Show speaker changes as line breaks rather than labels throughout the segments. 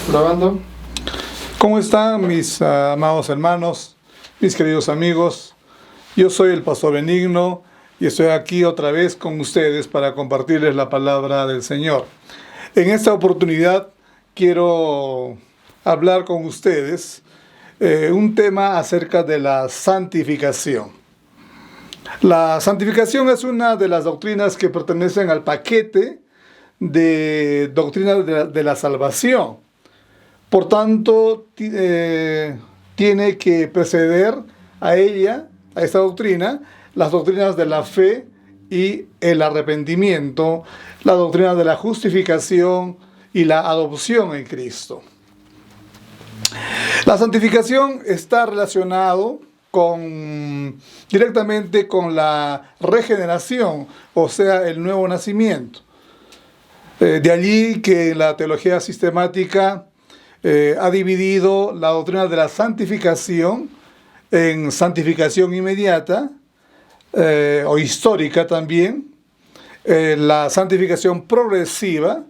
Grabando.
¿Cómo están mis amados hermanos, mis queridos amigos? Yo soy el pastor Benigno y estoy aquí otra vez con ustedes para compartirles la palabra del Señor. En esta oportunidad quiero hablar con ustedes un tema acerca de la santificación. La santificación es una de las doctrinas que pertenecen al paquete de doctrinas de la salvación. Por tanto, tiene que preceder a ella, a esta doctrina, las doctrinas de la fe y el arrepentimiento, la doctrina de la justificación y la adopción en Cristo. La santificación está relacionado directamente con la regeneración, o sea, el nuevo nacimiento. De allí que la teología sistemática ha dividido la doctrina de la santificación en santificación inmediata o histórica también, la santificación progresiva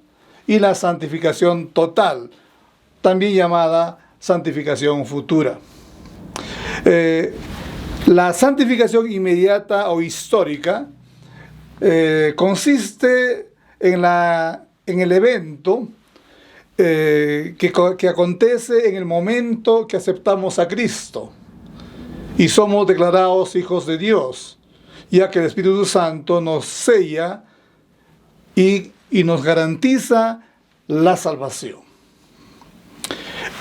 y la santificación total, también llamada santificación futura. La santificación inmediata o histórica consiste en el evento que acontece en el momento que aceptamos a Cristo y somos declarados hijos de Dios, ya que el Espíritu Santo nos sella y nos garantiza la salvación.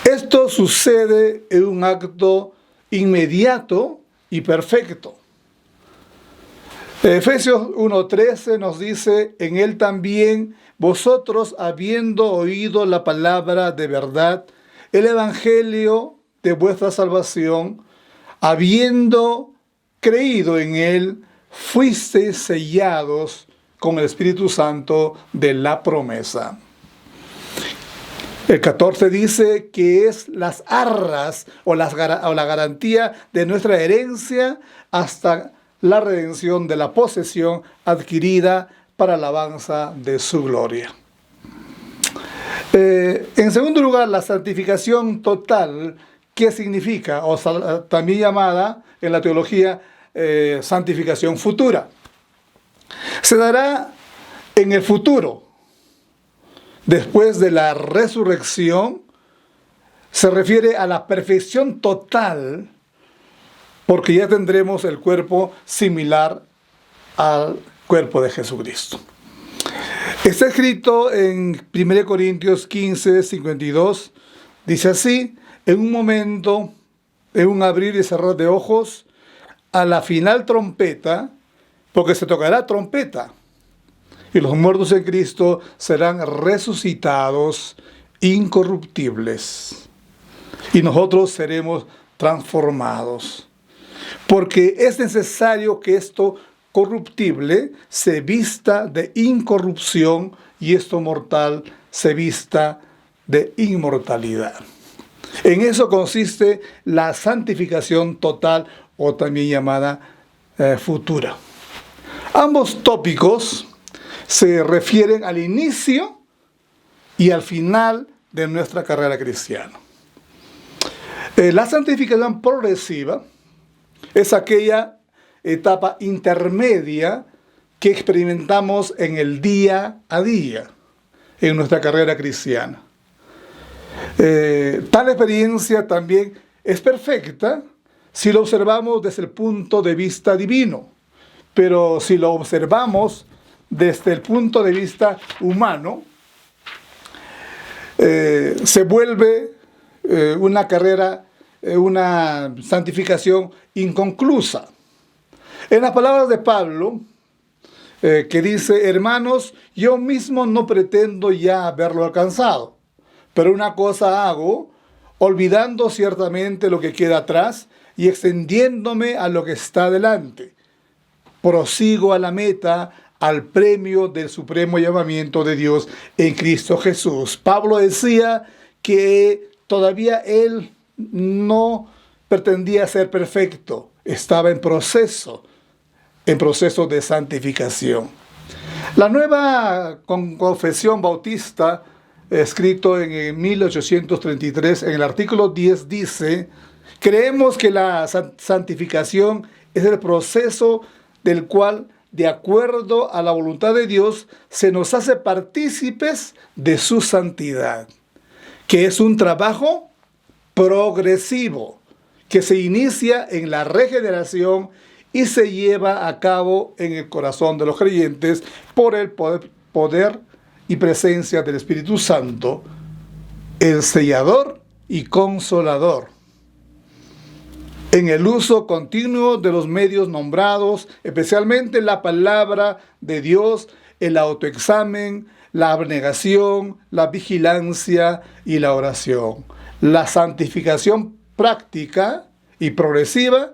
Esto sucede en un acto inmediato y perfecto. Efesios 1:13 nos dice: en él también vosotros, habiendo oído la palabra de verdad, el evangelio de vuestra salvación, habiendo creído en él, fuisteis sellados con el Espíritu Santo de la promesa. El 14 dice que es las arras o la garantía de nuestra herencia hasta la redención de la posesión adquirida para alabanza de su gloria. En segundo lugar, la santificación total, ¿qué significa? También llamada en la teología santificación futura. Se dará en el futuro, después de la resurrección. Se refiere a la perfección total, porque ya tendremos el cuerpo similar al cuerpo de Jesucristo. Está escrito en 1 Corintios 15:52, dice así: en un momento, en un abrir y cerrar de ojos, a la final trompeta, porque se tocará trompeta, y los muertos en Cristo serán resucitados incorruptibles, y nosotros seremos transformados. Porque es necesario que esto corruptible se vista de incorrupción y esto mortal se vista de inmortalidad. En eso consiste la santificación total, o también llamada futura. Ambos tópicos se refieren al inicio y al final de nuestra carrera cristiana. La santificación progresiva es aquella etapa intermedia que experimentamos en el día a día en nuestra carrera cristiana. Tal experiencia también es perfecta si lo observamos desde el punto de vista divino, pero si lo observamos desde el punto de vista humano, se vuelve una santificación inconclusa. En las palabras de Pablo, que dice: hermanos, yo mismo no pretendo ya haberlo alcanzado, pero una cosa hago, olvidando ciertamente lo que queda atrás y extendiéndome a lo que está delante. Prosigo a la meta, al premio del supremo llamamiento de Dios en Cristo Jesús. Pablo decía que todavía él no pretendía ser perfecto, estaba en proceso de santificación. La nueva confesión bautista escrito en 1833, en el artículo 10 dice: creemos que la santificación es el proceso del cual, de acuerdo a la voluntad de Dios, se nos hace partícipes de su santidad, que es un trabajo progresivo, que se inicia en la regeneración y se lleva a cabo en el corazón de los creyentes por el poder y presencia del Espíritu Santo, el sellador y consolador, en el uso continuo de los medios nombrados, especialmente la palabra de Dios, el autoexamen, la abnegación, la vigilancia y la oración. La santificación práctica y progresiva,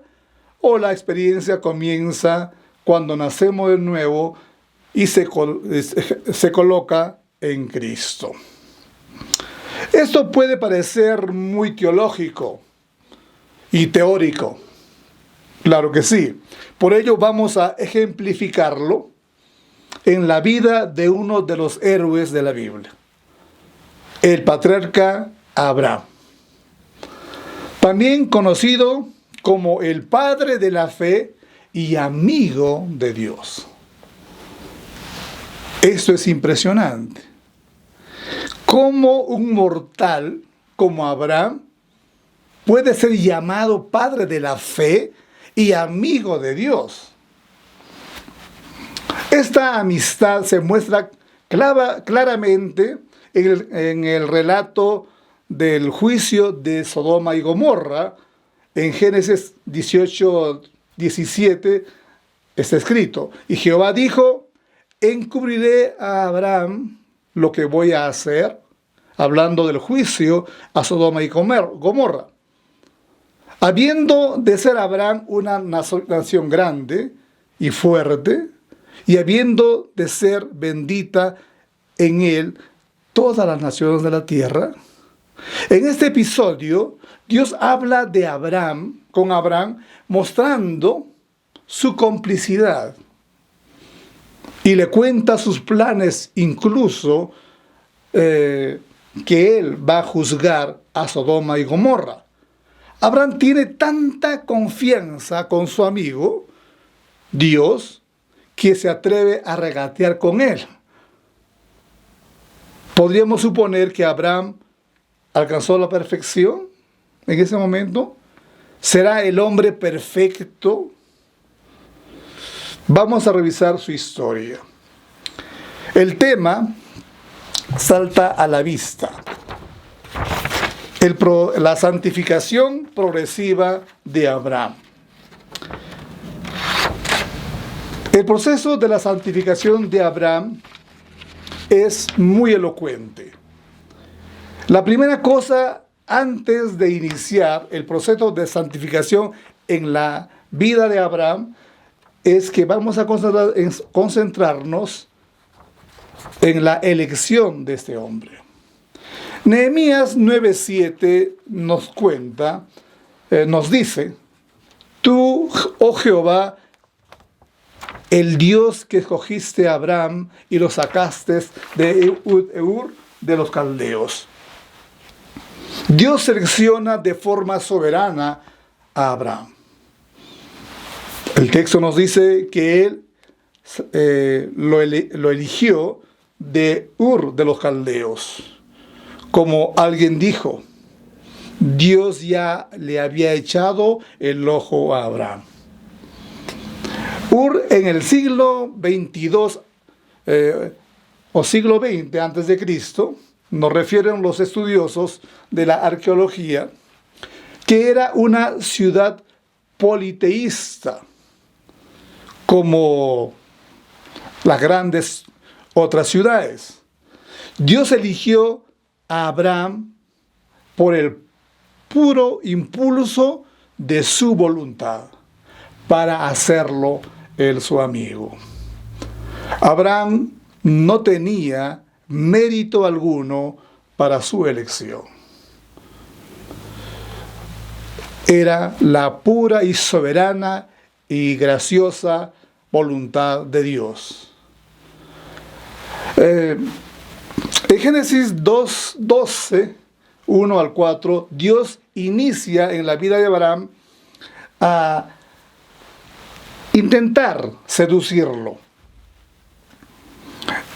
o la experiencia comienza cuando nacemos de nuevo y se coloca en Cristo. Esto puede parecer muy teológico y teórico. Claro que sí. Por ello vamos a ejemplificarlo en la vida de uno de los héroes de la Biblia, el patriarca Abraham, también conocido como el padre de la fe y amigo de Dios. Esto es impresionante. ¿Cómo un mortal como Abraham puede ser llamado padre de la fe y amigo de Dios? Esta amistad se muestra claramente en el relato del juicio de Sodoma y Gomorra. En Génesis 18:17 está escrito: y Jehová dijo: encubriré a Abraham lo que voy a hacer, hablando del juicio a Sodoma y Gomorra, habiendo de ser Abraham una nación grande y fuerte, y habiendo de ser bendita en él todas las naciones de la tierra. En este episodio, Dios habla de Abraham, con Abraham, mostrando su complicidad. Y le cuenta sus planes, incluso que él va a juzgar a Sodoma y Gomorra. Abraham tiene tanta confianza con su amigo, Dios, que se atreve a regatear con él. Podríamos suponer que Abraham alcanzó la perfección en ese momento. ¿Será el hombre perfecto? Vamos a revisar su historia. El tema salta a la vista: la santificación progresiva de Abraham. El proceso de la santificación de Abraham es muy elocuente. La primera cosa, antes de iniciar el proceso de santificación en la vida de Abraham, es que vamos a concentrarnos en la elección de este hombre. Nehemías 9:7 nos cuenta, nos dice: tú, oh Jehová, el Dios que escogiste a Abraham y lo sacaste de Ur de los caldeos. Dios selecciona de forma soberana a Abraham. El texto nos dice que él lo eligió de Ur de los caldeos. Como alguien dijo, Dios ya le había echado el ojo a Abraham. Ur en el siglo 22 o siglo XX antes de Cristo, nos refieren los estudiosos de la arqueología, que era una ciudad politeísta, como las grandes otras ciudades. Dios eligió a Abraham por el puro impulso de su voluntad, para hacerlo él su amigo. Abraham no tenía mérito alguno para su elección. Era la pura y soberana y graciosa voluntad de Dios. En Génesis 2:12, 1 al 4, Dios inicia en la vida de Abraham a intentar seducirlo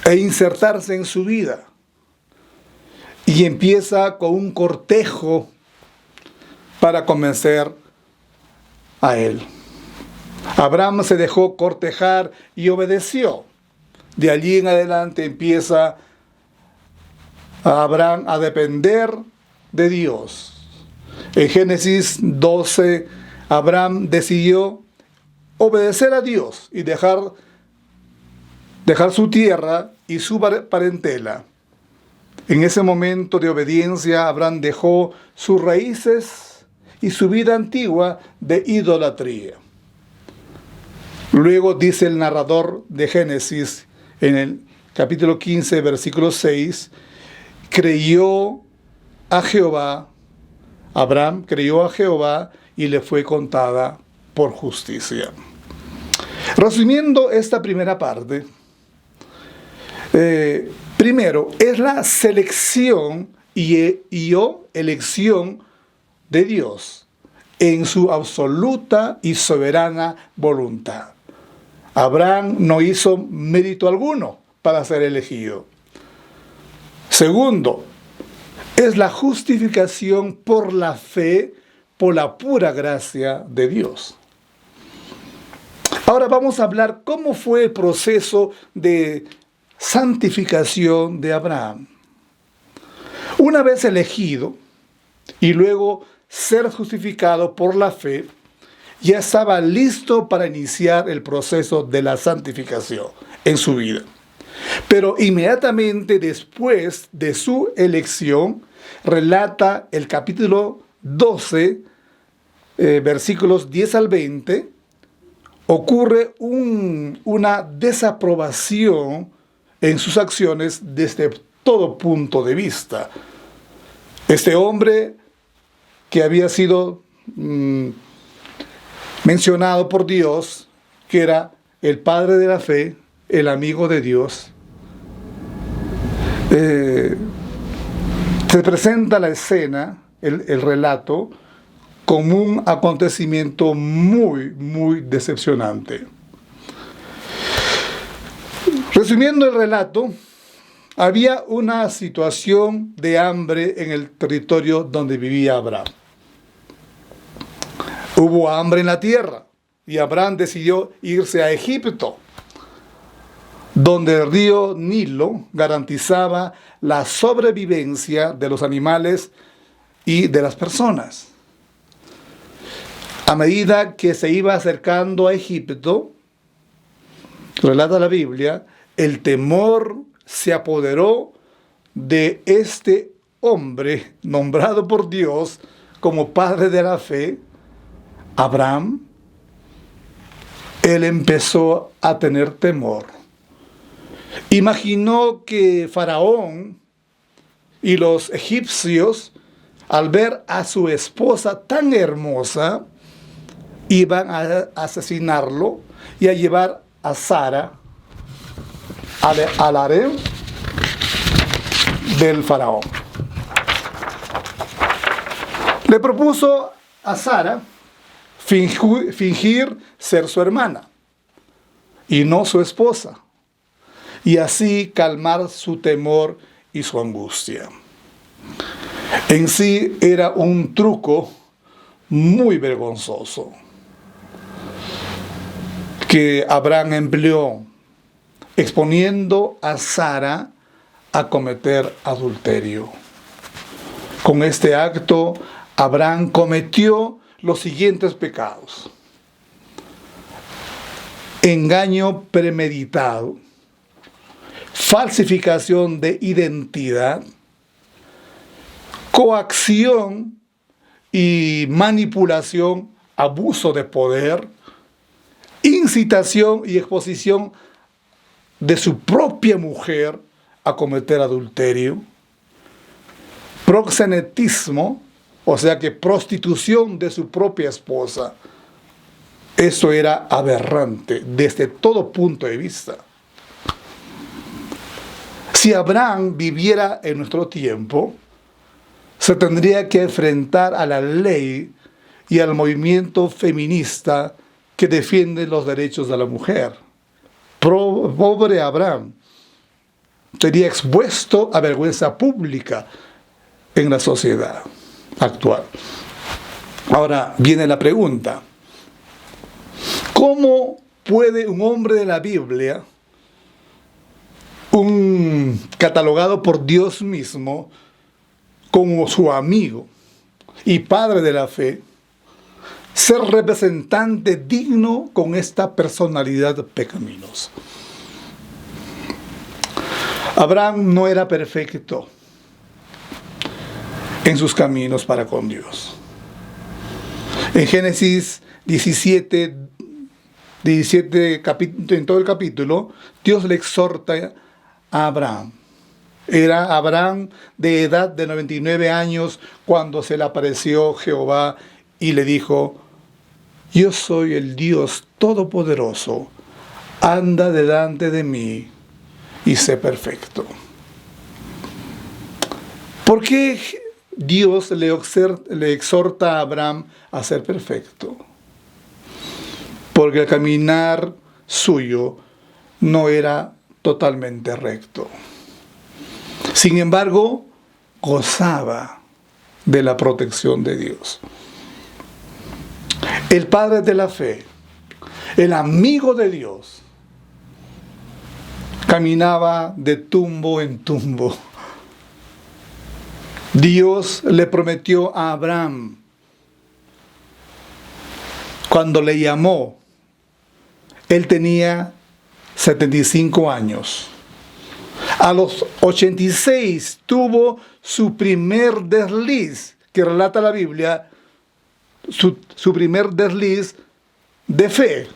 e insertarse en su vida. Y empieza con un cortejo para convencer a él. Abraham se dejó cortejar y obedeció. De allí en adelante empieza Abraham a depender de Dios. En Génesis 12, Abraham decidió obedecer a Dios y dejar su tierra y su parentela. En ese momento de obediencia, Abraham dejó sus raíces y su vida antigua de idolatría. Luego dice el narrador de Génesis en el capítulo 15, versículo 6, creyó a Jehová, Abraham creyó a Jehová y le fue contada por justicia. Resumiendo esta primera parte, primero, es la selección o elección de Dios en su absoluta y soberana voluntad. Abraham no hizo mérito alguno para ser elegido. Segundo, es la justificación por la fe, por la pura gracia de Dios. Ahora vamos a hablar cómo fue el proceso de santificación de Abraham. Una vez elegido y luego ser justificado por la fe, ya estaba listo para iniciar el proceso de la santificación en su vida. Pero inmediatamente después de su elección, relata el capítulo 12, versículos 10 al 20, ocurre una desaprobación en sus acciones desde todo punto de vista. Este hombre que había sido mencionado por Dios, que era el padre de la fe, el amigo de Dios, se presenta la escena, el relato, como un acontecimiento muy, muy decepcionante. Resumiendo el relato, había una situación de hambre en el territorio donde vivía Abraham. Hubo hambre en la tierra y Abraham decidió irse a Egipto, donde el río Nilo garantizaba la sobrevivencia de los animales y de las personas. A medida que se iba acercando a Egipto, relata la Biblia, el temor se apoderó de este hombre nombrado por Dios como padre de la fe, Abraham. Él empezó a tener temor. Imaginó que Faraón y los egipcios, al ver a su esposa tan hermosa, iban a asesinarlo y a llevar a Sara al harén del faraón. Le propuso a Sara fingir ser su hermana y no su esposa, y así calmar su temor y su angustia. En sí era un truco muy vergonzoso que Abraham empleó, exponiendo a Sara a cometer adulterio. Con este acto, Abraham cometió los siguientes pecados: engaño premeditado, falsificación de identidad, coacción y manipulación, abuso de poder, incitación y exposición de su propia mujer a cometer adulterio, proxenetismo, o sea que prostitución de su propia esposa. Eso era aberrante desde todo punto de vista. Si Abraham viviera en nuestro tiempo, se tendría que enfrentar a la ley y al movimiento feminista que defiende los derechos de la mujer. Pobre Abraham, sería expuesto a vergüenza pública en la sociedad actual. Ahora viene la pregunta: ¿cómo puede un hombre de la Biblia, un catalogado por Dios mismo como su amigo y padre de la fe, ser representante digno con esta personalidad pecaminosa? Abraham no era perfecto en sus caminos para con Dios. En Génesis 17, en todo el capítulo, Dios le exhorta a Abraham. Era Abraham de edad de 99 años cuando se le apareció Jehová y le dijo: yo soy el Dios Todopoderoso, anda delante de mí y sé perfecto. ¿Por qué Dios le exhorta a Abraham a ser perfecto? Porque el caminar suyo no era totalmente recto. Sin embargo, gozaba de la protección de Dios. El padre de la fe, el amigo de Dios, caminaba de tumbo en tumbo. Dios le prometió a Abraham, cuando le llamó, él tenía 75 años. A los 86 tuvo su primer desliz, que relata la Biblia, su primer desliz de fe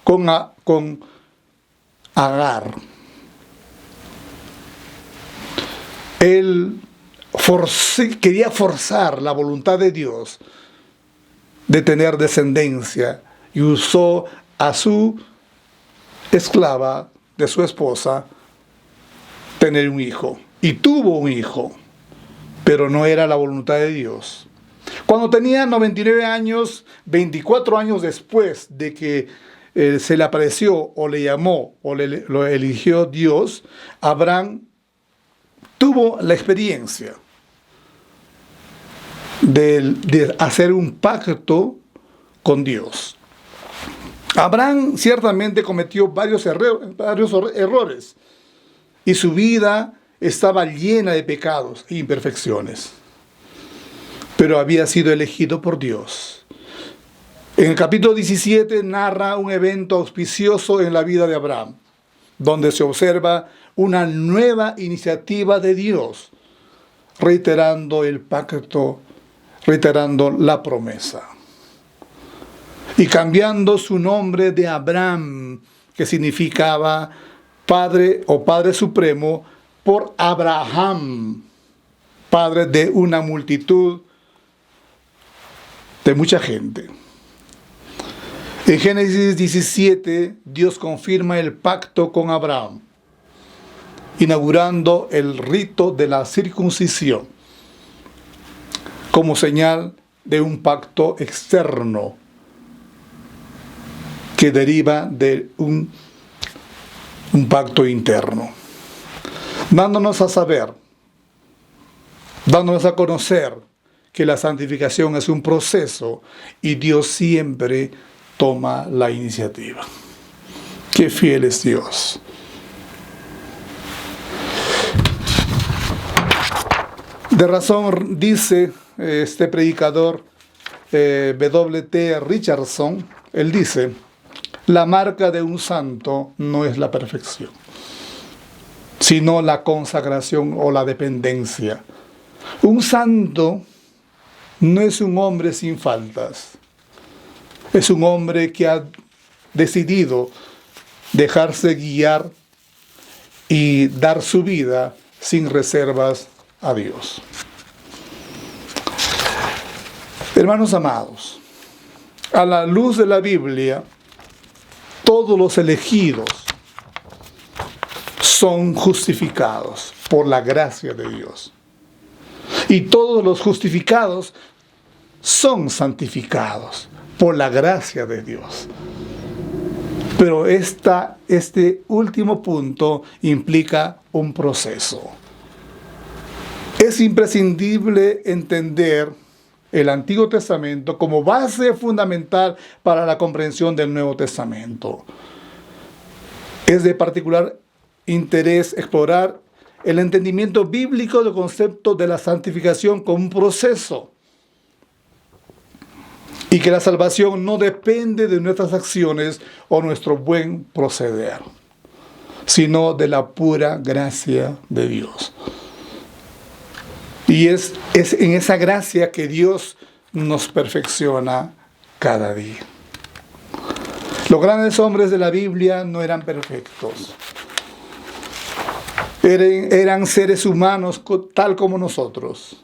con Agar. Él quería forzar la voluntad de Dios de tener descendencia y usó a su esclava, de su esposa, tener un hijo. Y tuvo un hijo, pero no era la voluntad de Dios. Cuando tenía 99 años, 24 años después de que se le apareció o le llamó o lo eligió Dios, Abraham tuvo la experiencia de hacer un pacto con Dios. Abraham ciertamente cometió varios errores y su vida estaba llena de pecados e imperfecciones, pero había sido elegido por Dios. En el capítulo 17 narra un evento auspicioso en la vida de Abraham, donde se observa una nueva iniciativa de Dios, reiterando el pacto, reiterando la promesa, y cambiando su nombre de Abraham, que significaba Padre o Padre Supremo, por Abraham, padre de una multitud, de mucha gente. En Génesis 17, Dios confirma el pacto con Abraham, inaugurando el rito de la circuncisión como señal de un pacto externo que deriva de un pacto interno, dándonos a conocer que la santificación es un proceso y Dios siempre toma la iniciativa. ¡Qué fiel es Dios! De razón dice este predicador W.T. Richardson, él dice: la marca de un santo no es la perfección, sino la consagración o la dependencia. Un santo no es un hombre sin faltas, es un hombre que ha decidido dejarse guiar y dar su vida sin reservas a Dios. Hermanos amados, a la luz de la Biblia, todos los elegidos son justificados por la gracia de Dios. Y todos los justificados son santificados por la gracia de Dios. Pero este último punto implica un proceso. Es imprescindible entender el Antiguo Testamento como base fundamental para la comprensión del Nuevo Testamento. Es de particular interés explorar el entendimiento bíblico del concepto de la santificación como un proceso, y que la salvación no depende de nuestras acciones o nuestro buen proceder, sino de la pura gracia de Dios. Y es en esa gracia que Dios nos perfecciona cada día. Los grandes hombres de la Biblia no eran perfectos. Eran seres humanos tal como nosotros.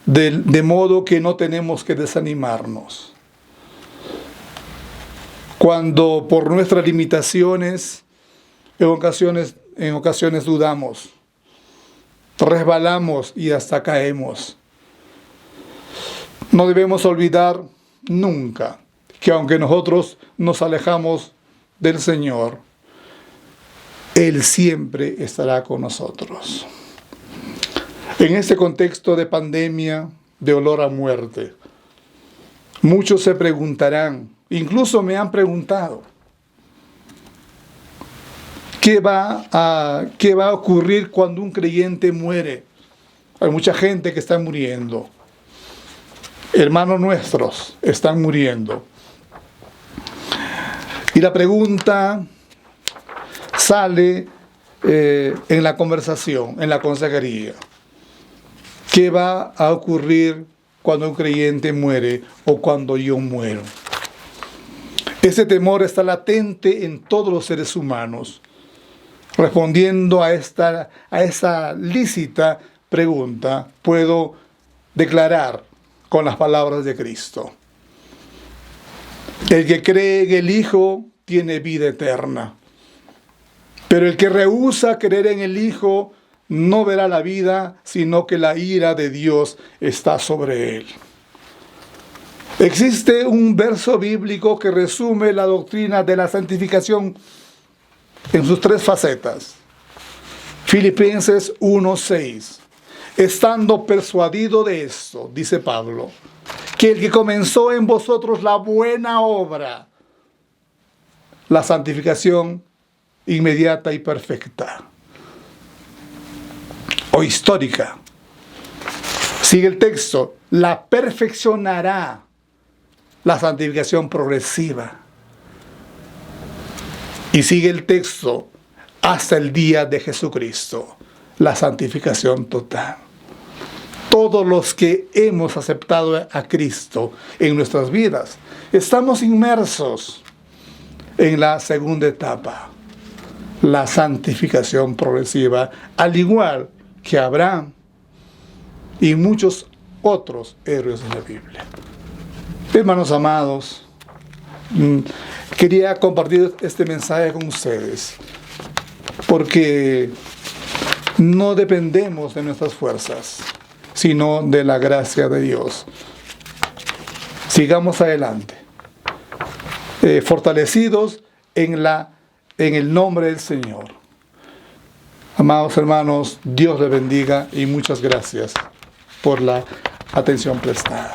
De modo que no tenemos que desanimarnos. Cuando por nuestras limitaciones en ocasiones dudamos, resbalamos y hasta caemos. No debemos olvidar nunca que aunque nosotros nos alejamos del Señor, Él siempre estará con nosotros. En este contexto de pandemia, de olor a muerte, muchos se preguntarán, incluso me han preguntado, ¿qué va a ocurrir cuando un creyente muere? Hay mucha gente que está muriendo. Hermanos nuestros están muriendo. Y la pregunta sale en la conversación, en la consejería. ¿Qué va a ocurrir cuando un creyente muere o cuando yo muero? Ese temor está latente en todos los seres humanos. Respondiendo a esa lícita pregunta, puedo declarar con las palabras de Cristo: el que cree en el Hijo tiene vida eterna, pero el que rehúsa creer en el Hijo no verá la vida, sino que la ira de Dios está sobre él. Existe un verso bíblico que resume la doctrina de la santificación en sus tres facetas. Filipenses 1:6. Estando persuadido de esto, dice Pablo, que el que comenzó en vosotros la buena obra, la santificación inmediata y perfecta, o histórica. Sigue el texto, la perfeccionará, la santificación progresiva. Y sigue el texto, hasta el día de Jesucristo, la santificación total. Todos los que hemos aceptado a Cristo en nuestras vidas, estamos inmersos en la segunda etapa, la santificación progresiva, al igual que Abraham y muchos otros héroes de la Biblia. Hermanos amados, quería compartir este mensaje con ustedes porque no dependemos de nuestras fuerzas, sino de la gracia de Dios. Sigamos adelante, fortalecidos en el nombre del Señor. Amados hermanos, Dios les bendiga y muchas gracias por la atención prestada.